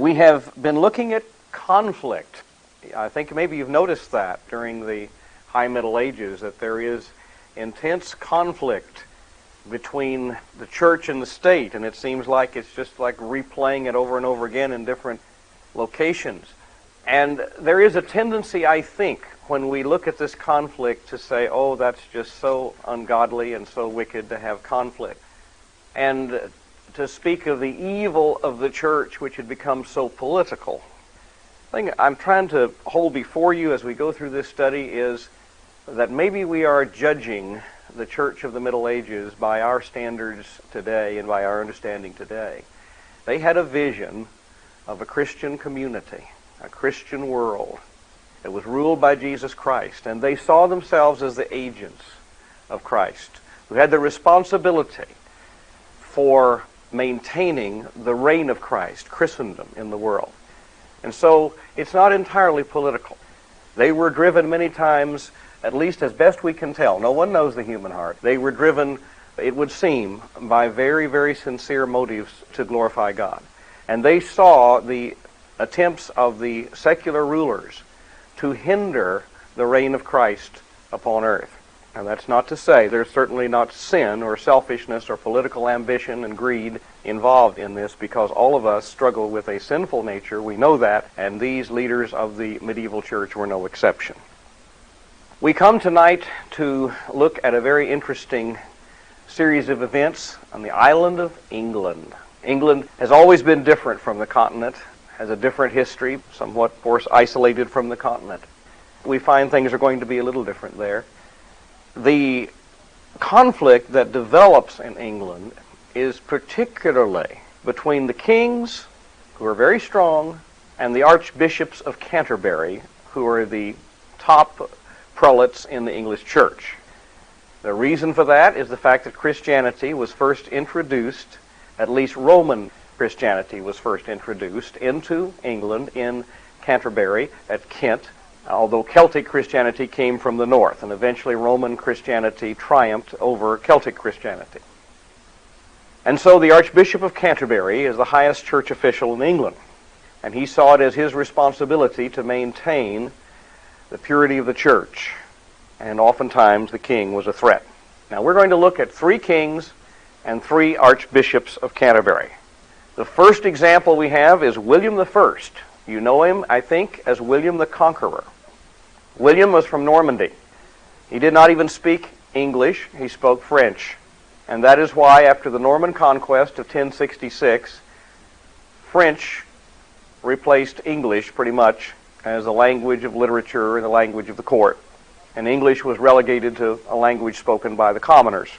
We have been looking at conflict. I think maybe you've noticed that during the High Middle Ages, that there is intense conflict between the church and the state, and it seems like it's just like replaying it over and over again in different locations. And there is a tendency, I think, when we look at this conflict to say, oh, that's just so ungodly and so wicked to have conflict. And to speak of the evil of the church, which had become so political. The thing I'm trying to hold before you as we go through this study is that maybe we are judging the church of the Middle Ages by our standards today and by our understanding today. They had a vision of a Christian community, a Christian world that was ruled by Jesus Christ, and they saw themselves as the agents of Christ, who had the responsibility for maintaining the reign of Christ, Christendom in the world. And so it's not entirely political. They were driven many times, at least as best we can tell, no one knows the human heart, they were driven, it would seem, by very, very sincere motives to glorify God. And they saw the attempts of the secular rulers to hinder the reign of Christ upon earth. And that's not to say there's certainly not sin or selfishness or political ambition and greed involved in this, because all of us struggle with a sinful nature. We know that, and these leaders of the medieval church were no exception. We come tonight to look at a very interesting series of events on the island of England. England has always been different from the continent, has a different history, somewhat, of course, isolated from the continent. We find things are going to be a little different there. The conflict that develops in England is particularly between the kings, who are very strong, and the Archbishops of Canterbury, who are the top prelates in the English church. The reason for that is the fact that Christianity was first introduced, at least Roman Christianity was first introduced into England in Canterbury at Kent, although Celtic Christianity came from the north, and eventually Roman Christianity triumphed over Celtic Christianity. And so the Archbishop of Canterbury is the highest church official in England, and he saw it as his responsibility to maintain the purity of the church, and oftentimes the king was a threat. Now we're going to look at 3 kings and 3 archbishops of Canterbury. The first example we have is William I. You know him, I think, as William the Conqueror. William was from Normandy. He did not even speak English, he spoke French. And that is why, after the Norman conquest of 1066, French replaced English pretty much as the language of literature and the language of the court. And English was relegated to a language spoken by the commoners.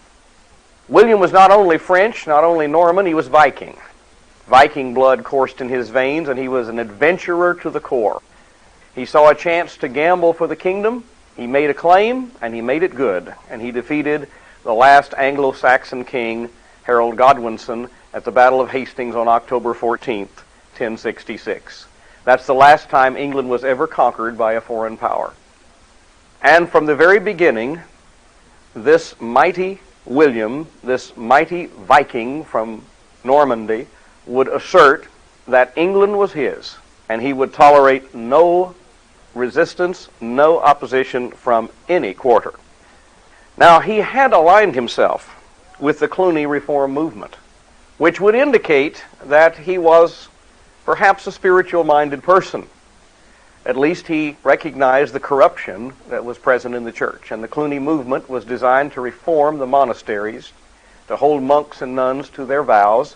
William was not only French, not only Norman, he was Viking. Viking blood coursed in his veins, and he was an adventurer to the core. He saw a chance to gamble for the kingdom, he made a claim, and he made it good. And he defeated the last Anglo-Saxon king, Harold Godwinson, at the Battle of Hastings on October 14th, 1066. That's the last time England was ever conquered by a foreign power. And from the very beginning, this mighty William, this mighty Viking from Normandy, would assert that England was his, and he would tolerate no resistance, no opposition from any quarter. Now, he had aligned himself with the Cluny Reform movement, which would indicate that he was perhaps a spiritual-minded person. At least he recognized the corruption that was present in the church, and the Cluny movement was designed to reform the monasteries, to hold monks and nuns to their vows,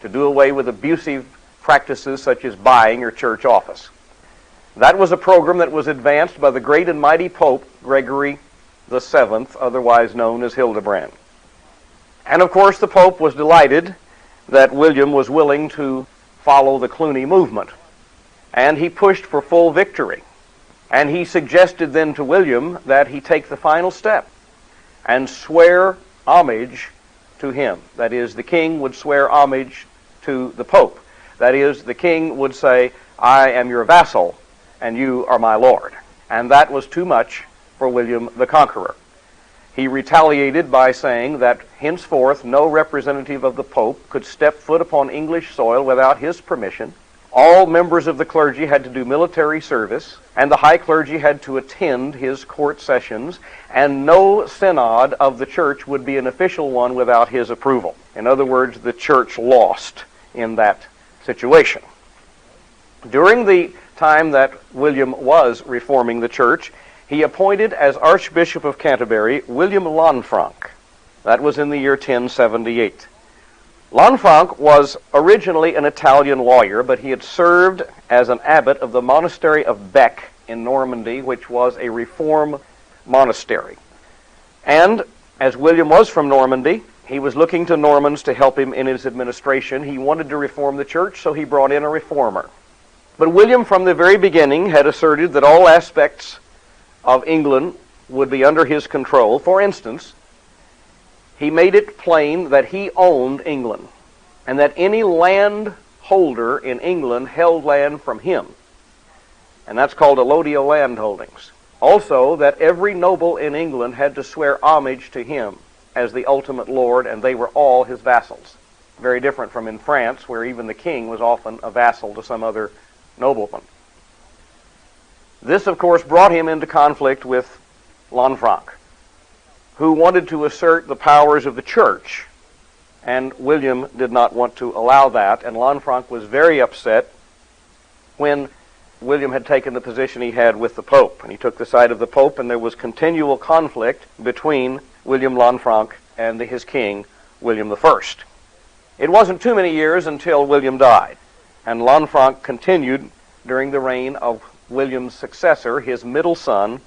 to do away with abusive practices such as buying your church office. That was a program that was advanced by the great and mighty Pope Gregory VII, otherwise known as Hildebrand. And of course the Pope was delighted that William was willing to follow the Cluny movement, and he pushed for full victory. And he suggested then to William that he take the final step and swear homage to him. That is, the king would swear homage to the Pope. That is, the king would say, I am your vassal, and you are my lord. And that was too much for William the Conqueror. He retaliated by saying that henceforth no representative of the Pope could step foot upon English soil without his permission, All members of the clergy had to do military service, and the high clergy had to attend his court sessions, and no synod of the church would be an official one without his approval. In other words, the church lost in that situation. During the time that William was reforming the church, he appointed as Archbishop of Canterbury William Lanfranc. That was in the year 1078. Lanfranc was originally an Italian lawyer, but he had served as an abbot of the monastery of Bec in Normandy, which was a reform monastery. And as William was from Normandy, he was looking to Normans to help him in his administration. He wanted to reform the church, so he brought in a reformer. But William, from the very beginning, had asserted that all aspects of England would be under his control. For instance, he made it plain that he owned England, and that any landholder in England held land from him. And that's called allodial landholdings. Also, that every noble in England had to swear homage to him as the ultimate lord, and they were all his vassals. Very different from in France, where even the king was often a vassal to some other nobleman. This, of course, brought him into conflict with Lanfranc, who wanted to assert the powers of the church, and William did not want to allow that, and Lanfranc was very upset when William had taken the position he had with the Pope, and he took the side of the Pope, and there was continual conflict between William Lanfranc and his king, William I. It wasn't too many years until William died, and Lanfranc continued during the reign of William's successor, his middle son,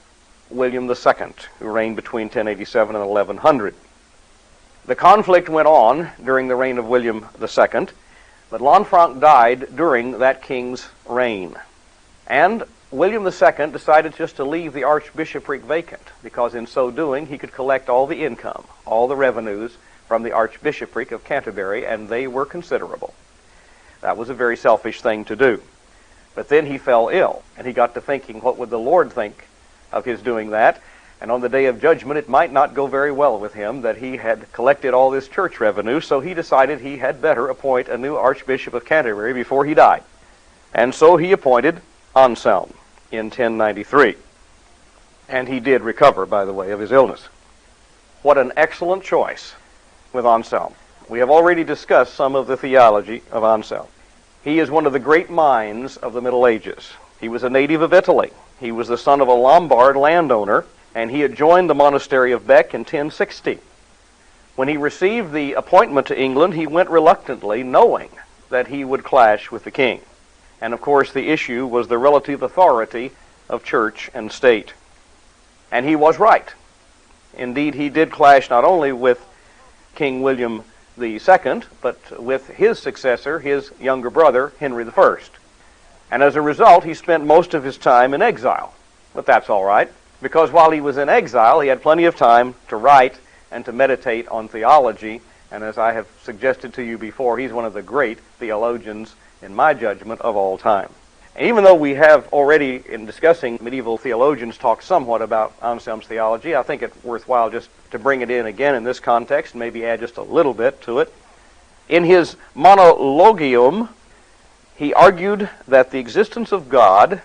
William II, who reigned between 1087 and 1100. The conflict went on during the reign of William II, but Lanfranc died during that king's reign. And William II decided just to leave the archbishopric vacant, because in so doing he could collect all the income, all the revenues from the Archbishopric of Canterbury, and they were considerable. That was a very selfish thing to do. But then he fell ill, and he got to thinking, what would the Lord think of his doing that? And on the day of judgment, it might not go very well with him that he had collected all this church revenue, so he decided he had better appoint a new Archbishop of Canterbury before he died. And so he appointed Anselm in 1093. And he did recover, by the way, of his illness. What an excellent choice with Anselm. We have already discussed some of the theology of Anselm. He is one of the great minds of the Middle Ages. He was a native of Italy. He was the son of a Lombard landowner, and he had joined the monastery of Bec in 1060. When he received the appointment to England, he went reluctantly, knowing that he would clash with the king. And of course, the issue was the relative authority of church and state. And he was right. Indeed, he did clash not only with King William II, but with his successor, his younger brother, Henry I. And as a result, he spent most of his time in exile. But that's all right, because while he was in exile, he had plenty of time to write and to meditate on theology. And as I have suggested to you before, he's one of the great theologians, in my judgment, of all time. And even though we have already, in discussing medieval theologians, talked somewhat about Anselm's theology, I think it's worthwhile just to bring it in again in this context and maybe add just a little bit to it. In his Monologium, he argued that the existence of God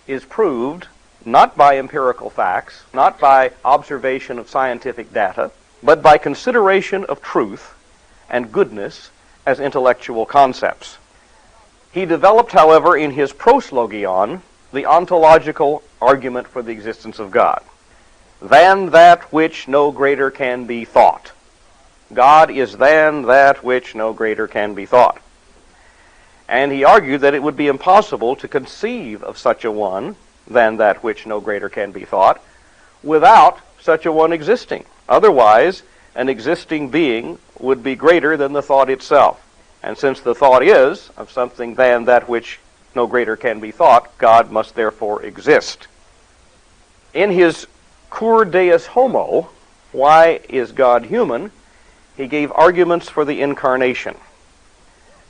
is proved not by empirical facts, not by observation of scientific data, but by consideration of truth and goodness as intellectual concepts. He developed, however, in his Proslogion, the ontological argument for the existence of God. Than that which no greater can be thought. God is than that which no greater can be thought. And he argued that it would be impossible to conceive of such a one, than that which no greater can be thought, without such a one existing. Otherwise, an existing being would be greater than the thought itself. And since the thought is of something than that which no greater can be thought, God must therefore exist. In his Cur Deus Homo, why is God human, he gave arguments for the incarnation,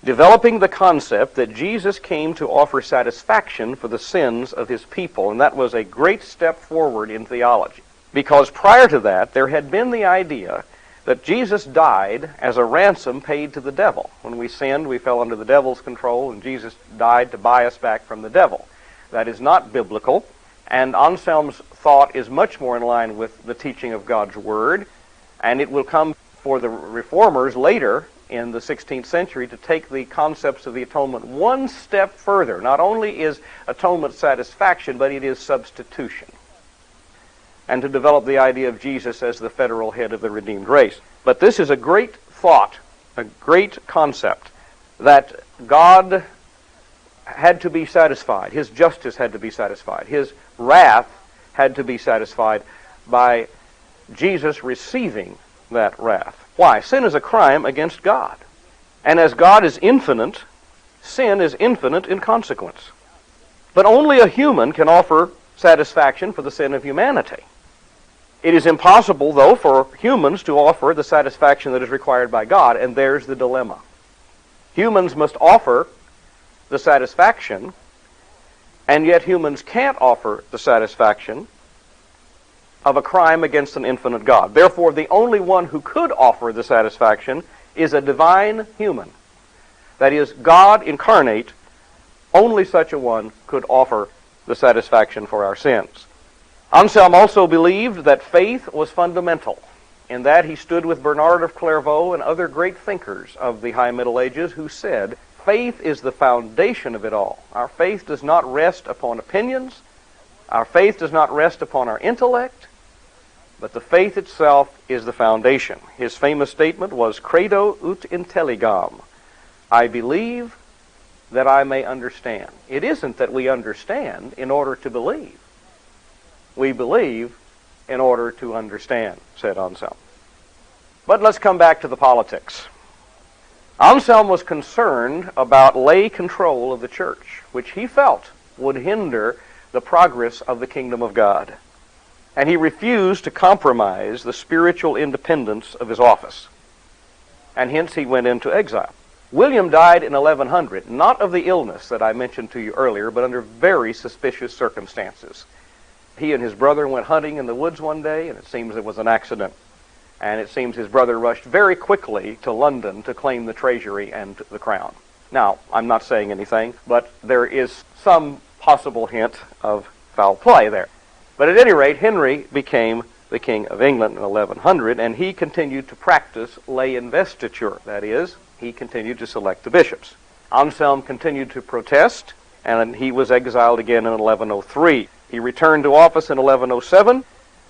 developing the concept that Jesus came to offer satisfaction for the sins of his people, and that was a great step forward in theology. Because prior to that, there had been the idea that Jesus died as a ransom paid to the devil. When we sinned, we fell under the devil's control, and Jesus died to buy us back from the devil. That is not biblical, and Anselm's thought is much more in line with the teaching of God's Word, and it will come for the Reformers later in the 16th century to take the concepts of the atonement one step further. Not only is atonement satisfaction, but it is substitution, and to develop the idea of Jesus as the federal head of the redeemed race. But this is a great thought, a great concept, that God had to be satisfied. His justice had to be satisfied. His wrath had to be satisfied by Jesus receiving that wrath. Why? Sin is a crime against God. And as God is infinite, sin is infinite in consequence. But only a human can offer satisfaction for the sin of humanity. It is impossible, though, for humans to offer the satisfaction that is required by God, and there's the dilemma. Humans must offer the satisfaction, and yet humans can't offer the satisfaction of a crime against an infinite God. Therefore, the only one who could offer the satisfaction is a divine human. That is, God incarnate. Only such a one could offer the satisfaction for our sins. Anselm also believed that faith was fundamental. In that he stood with Bernard of Clairvaux and other great thinkers of the High Middle Ages who said, faith is the foundation of it all. Our faith does not rest upon opinions. Our faith does not rest upon our intellect, but the faith itself is the foundation. His famous statement was, credo ut intelligam. I believe that I may understand. It isn't that we understand in order to believe. We believe in order to understand, said Anselm. But let's come back to the politics. Anselm was concerned about lay control of the church, which he felt would hinder the progress of the kingdom of God. And he refused to compromise the spiritual independence of his office. And hence he went into exile. William died in 1100, not of the illness that I mentioned to you earlier, but under very suspicious circumstances. He and his brother went hunting in the woods one day, and it seems it was an accident. And it seems his brother rushed very quickly to London to claim the treasury and the crown. Now, I'm not saying anything, but there is some possible hint of foul play there. But at any rate, Henry became the King of England in 1100, and he continued to practice lay investiture. That is, he continued to select the bishops. Anselm continued to protest, and he was exiled again in 1103. He returned to office in 1107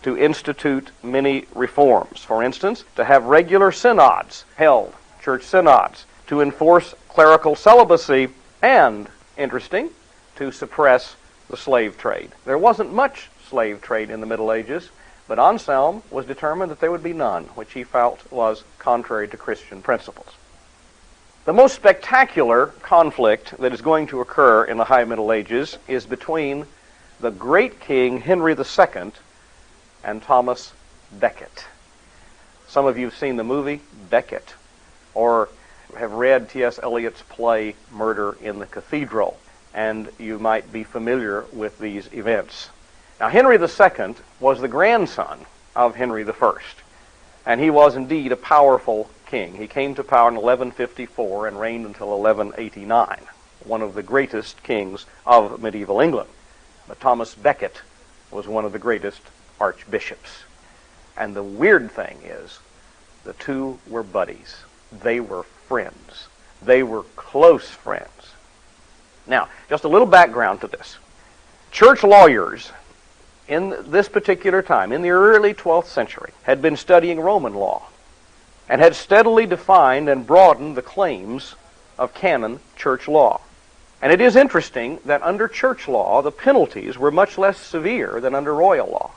to institute many reforms. For instance, to have regular synods held, church synods, to enforce clerical celibacy, and, interesting, to suppress the slave trade. There wasn't much slave trade in the Middle Ages, but Anselm was determined that there would be none, which he felt was contrary to Christian principles. The most spectacular conflict that is going to occur in the High Middle Ages is between the great king Henry II and Thomas Becket. Some of you have seen the movie Becket, or have read T.S. Eliot's play Murder in the Cathedral, and you might be familiar with these events. Now, Henry II was the grandson of Henry I, and he was indeed a powerful king. He came to power in 1154 and reigned until 1189, one of the greatest kings of medieval England. But Thomas Becket was one of the greatest archbishops. And the weird thing is, the two were buddies. They were friends. They were close friends. Now, just a little background to this. Church lawyers in this particular time, in the early 12th century, had been studying Roman law and had steadily defined and broadened the claims of canon church law. And it is interesting that under church law, the penalties were much less severe than under royal law.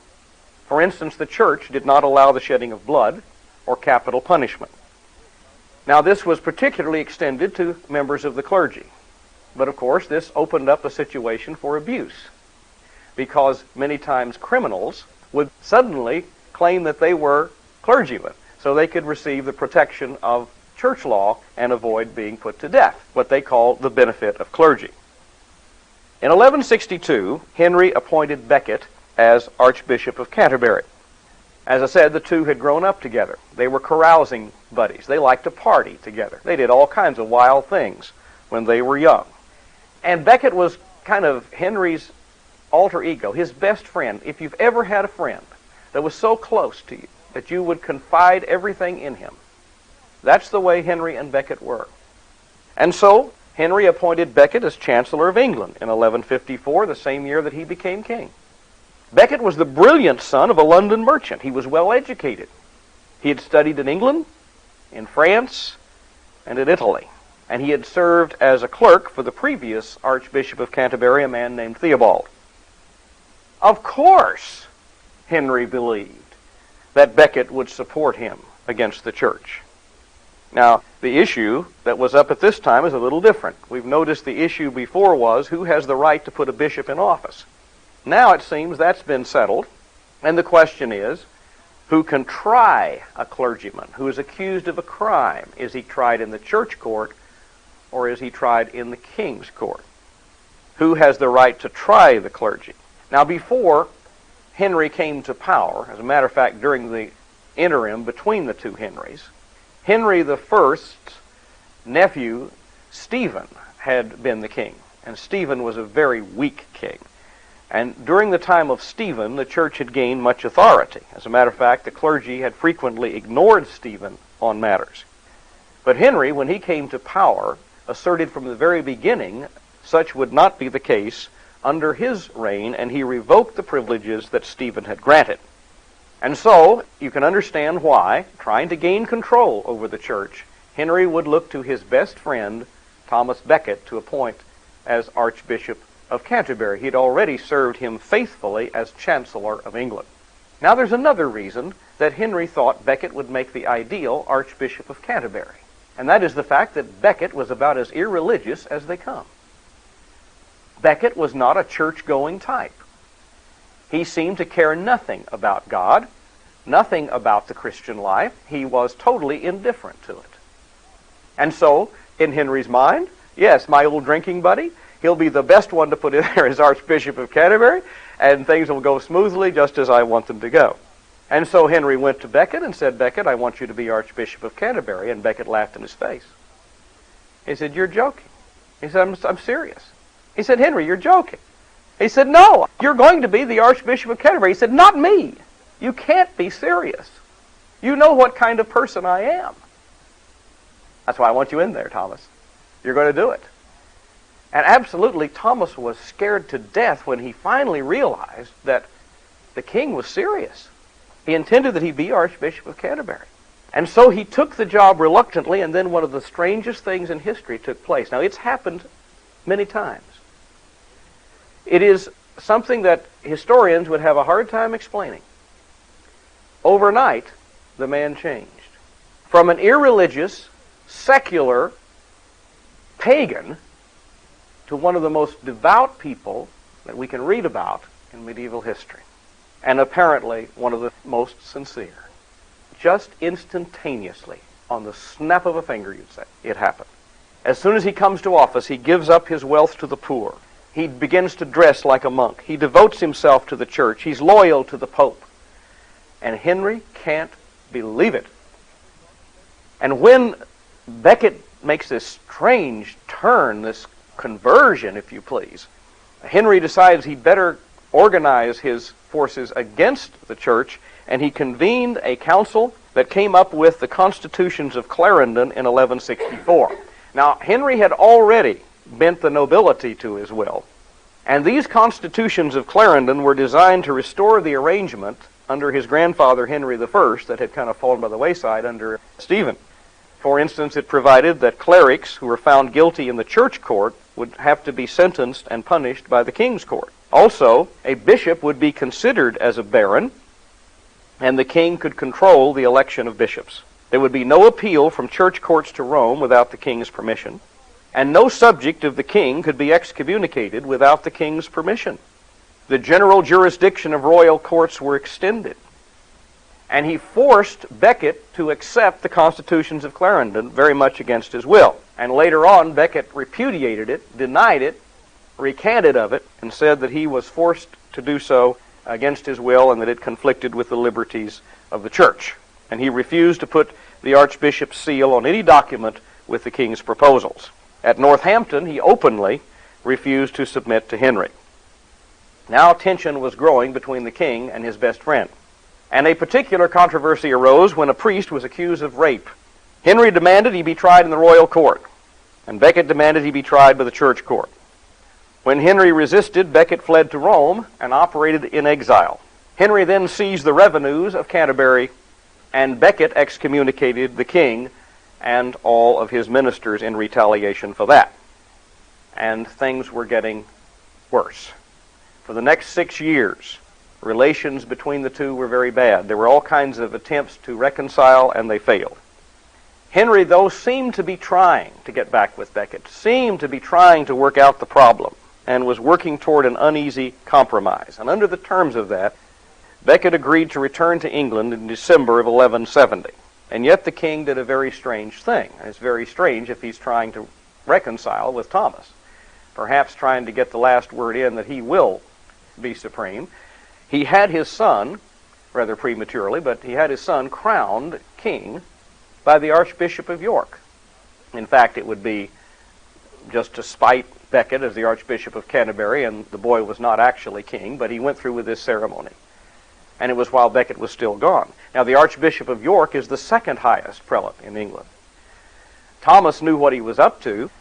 For instance, the church did not allow the shedding of blood or capital punishment. Now, this was particularly extended to members of the clergy. But of course, this opened up a situation for abuse, because many times criminals would suddenly claim that they were clergymen, so they could receive the protection of church law and avoid being put to death, what they call the benefit of clergy. In 1162, Henry appointed Becket as Archbishop of Canterbury. As I said, the two had grown up together. They were carousing buddies. They liked to party together. They did all kinds of wild things when they were young. And Becket was kind of Henry's alter ego, his best friend. If you've ever had a friend that was so close to you that you would confide everything in him, that's the way Henry and Becket were. And so Henry appointed Becket as Chancellor of England in 1154, the same year that he became king. Becket was the brilliant son of a London merchant. He was well educated. He had studied in England, in France, and in Italy. And he had served as a clerk for the previous Archbishop of Canterbury, a man named Theobald. Of course, Henry believed that Becket would support him against the church. Now, the issue that was up at this time is a little different. We've noticed the issue before was who has the right to put a bishop in office. Now it seems that's been settled, and the question is, who can try a clergyman who is accused of a crime? Is he tried in the church court, or is he tried in the king's court? Who has the right to try the clergy? Now, before Henry came to power, as a matter of fact, during the interim between the two Henrys, Henry I's nephew, Stephen, had been the king, and Stephen was a very weak king. And during the time of Stephen, the church had gained much authority. As a matter of fact, the clergy had frequently ignored Stephen on matters. But Henry, when he came to power, asserted from the very beginning such would not be the case under his reign, and he revoked the privileges that Stephen had granted. And so, you can understand why, trying to gain control over the church, Henry would look to his best friend, Thomas Becket, to appoint as Archbishop of Canterbury. He had already served him faithfully as Chancellor of England. Now there's another reason that Henry thought Becket would make the ideal Archbishop of Canterbury, and that is the fact that Becket was about as irreligious as they come. Becket was not a church-going type. He seemed to care nothing about God, nothing about the Christian life. He was totally indifferent to it. And so, in Henry's mind, yes, my old drinking buddy, he'll be the best one to put in there as Archbishop of Canterbury, and things will go smoothly just as I want them to go. And so Henry went to Becket and said, Becket, I want you to be Archbishop of Canterbury. And Becket laughed in his face. He said, you're joking. He said, I'm serious. He said, Henry, you're joking. He said, no, you're going to be the Archbishop of Canterbury. He said, not me. You can't be serious. You know what kind of person I am. That's why I want you in there, Thomas. You're going to do it. And absolutely, Thomas was scared to death when he finally realized that the king was serious. He intended that he be Archbishop of Canterbury. And so he took the job reluctantly, and then one of the strangest things in history took place. Now, it's happened many times. It is something that historians would have a hard time explaining. Overnight, the man changed. From an irreligious, secular, pagan, to one of the most devout people that we can read about in medieval history. And apparently one of the most sincere. Just instantaneously, on the snap of a finger, you'd say, it happened. As soon as he comes to office, he gives up his wealth to the poor. He begins to dress like a monk. He devotes himself to the church. He's loyal to the Pope. And Henry can't believe it. And when Becket makes this strange turn, this conversion, if you please, Henry decides he'd better organize his forces against the church, and he convened a council that came up with the constitutions of Clarendon in 1164. Now, Henry had already bent the nobility to his will, and these constitutions of Clarendon were designed to restore the arrangement under his grandfather Henry I that had kind of fallen by the wayside under Stephen. For instance, it provided that clerics who were found guilty in the church court would have to be sentenced and punished by the king's court. Also, a bishop would be considered as a baron, and the king could control the election of bishops. There would be no appeal from church courts to Rome without the king's permission, and no subject of the king could be excommunicated without the king's permission. The general jurisdiction of royal courts were extended. And he forced Becket to accept the constitutions of Clarendon very much against his will. And later on, Becket repudiated it, denied it, recanted of it, and said that he was forced to do so against his will and that it conflicted with the liberties of the church. And he refused to put the Archbishop's seal on any document with the king's proposals. At Northampton, he openly refused to submit to Henry. Now tension was growing between the king and his best friend. And a particular controversy arose when a priest was accused of rape. Henry demanded he be tried in the royal court, and Becket demanded he be tried by the church court. When Henry resisted, Becket fled to Rome and operated in exile. Henry then seized the revenues of Canterbury, and Becket excommunicated the king and all of his ministers in retaliation for that. And things were getting worse. For the next 6 years, relations between the two were very bad. There were all kinds of attempts to reconcile, and they failed. Henry, though, seemed to be trying to get back with Becket, seemed to be trying to work out the problem, and was working toward an uneasy compromise. And under the terms of that, Becket agreed to return to England in December of 1170. And yet the king did a very strange thing. And it's very strange if he's trying to reconcile with Thomas, perhaps trying to get the last word in that he will be supreme. He had his son, rather prematurely, but he had his son crowned king by the Archbishop of York. In fact, it would be just to spite Becket as the Archbishop of Canterbury, and the boy was not actually king, but he went through with this ceremony. And it was while Becket was still gone. Now, the Archbishop of York is the second highest prelate in England. Thomas knew what he was up to.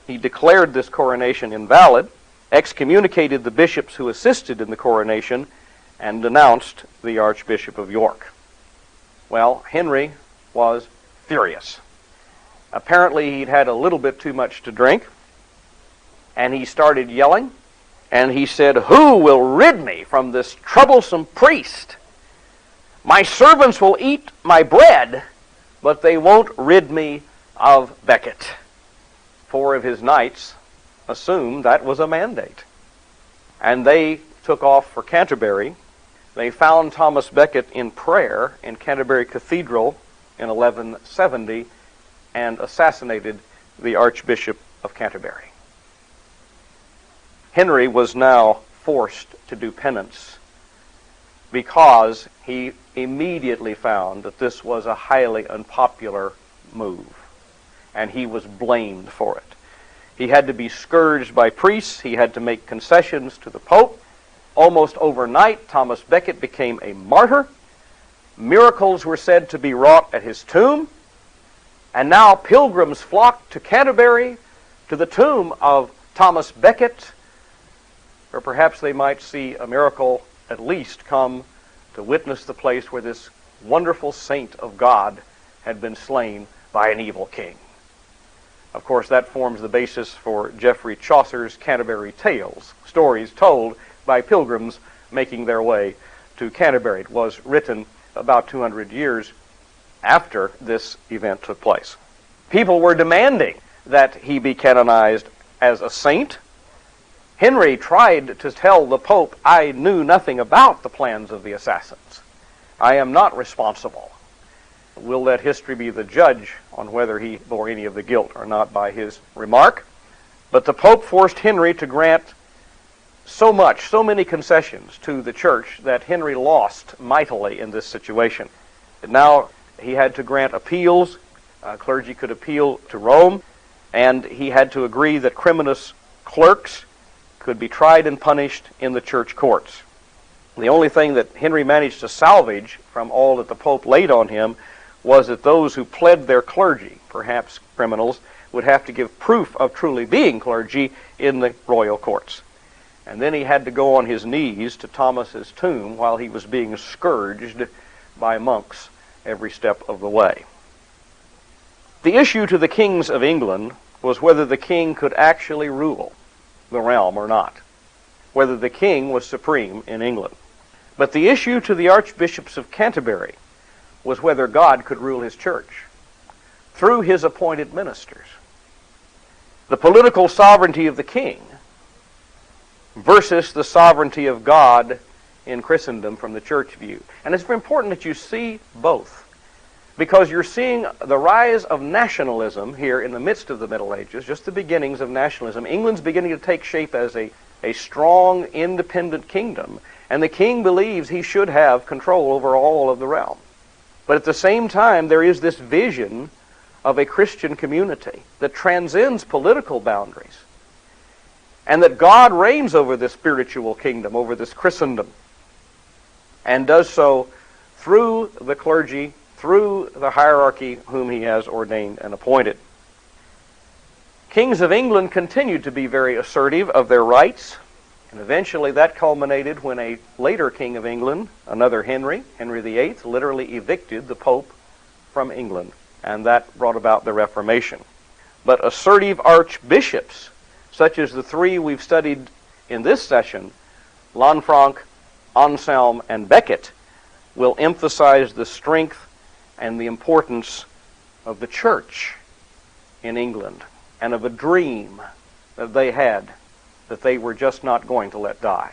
He declared this coronation invalid, excommunicated the bishops who assisted in the coronation, and denounced the Archbishop of York. Well, Henry was furious. Apparently, he'd had a little bit too much to drink, and he started yelling, and he said, "Who will rid me from this troublesome priest? My servants will eat my bread, but they won't rid me of Becket." 4 of his knights assumed that was a mandate, and they took off for Canterbury. They found Thomas Becket in prayer in Canterbury Cathedral in 1170 and assassinated the Archbishop of Canterbury. Henry was now forced to do penance because he immediately found that this was a highly unpopular move, and he was blamed for it. He had to be scourged by priests. He had to make concessions to the Pope. Almost overnight, Thomas Becket became a martyr. Miracles were said to be wrought at his tomb. And now pilgrims flocked to Canterbury, to the tomb of Thomas Becket, or perhaps they might see a miracle at least come to witness the place where this wonderful saint of God had been slain by an evil king. Of course, that forms the basis for Geoffrey Chaucer's Canterbury Tales, stories told by pilgrims making their way to Canterbury. It was written about 200 years after this event took place. People were demanding that he be canonized as a saint. Henry tried to tell the Pope, "I knew nothing about the plans of the assassins. I am not responsible." We'll let history be the judge on whether he bore any of the guilt or not by his remark. But the Pope forced Henry to grant so many concessions to the church that Henry lost mightily in this situation. Now he had to grant appeals. Clergy could appeal to Rome, and he had to agree that criminous clerks could be tried and punished in the church courts. The only thing that Henry managed to salvage from all that the Pope laid on him was that those who pled their clergy, perhaps criminals, would have to give proof of truly being clergy in the royal courts. And then he had to go on his knees to Thomas's tomb while he was being scourged by monks every step of the way. The issue to the kings of England was whether the king could actually rule the realm or not, whether the king was supreme in England. But the issue to the archbishops of Canterbury was whether God could rule his church through his appointed ministers. The political sovereignty of the king versus the sovereignty of God in Christendom from the church view. And it's very important that you see both, because you're seeing the rise of nationalism here in the midst of the Middle Ages, just the beginnings of nationalism. England's beginning to take shape as a strong, independent kingdom, And the king believes he should have control over all of the realm. But at the same time, there is this vision of a Christian community that transcends political boundaries, and that God reigns over this spiritual kingdom, over this Christendom, and does so through the clergy, through the hierarchy whom he has ordained and appointed. Kings of England continued to be very assertive of their rights, and eventually that culminated when a later king of England, another Henry VIII, literally evicted the Pope from England, and that brought about the Reformation. But assertive archbishops, such as the three we've studied in this session, Lanfranc, Anselm, and Becket, will emphasize the strength and the importance of the church in England and of a dream that they had that they were just not going to let die.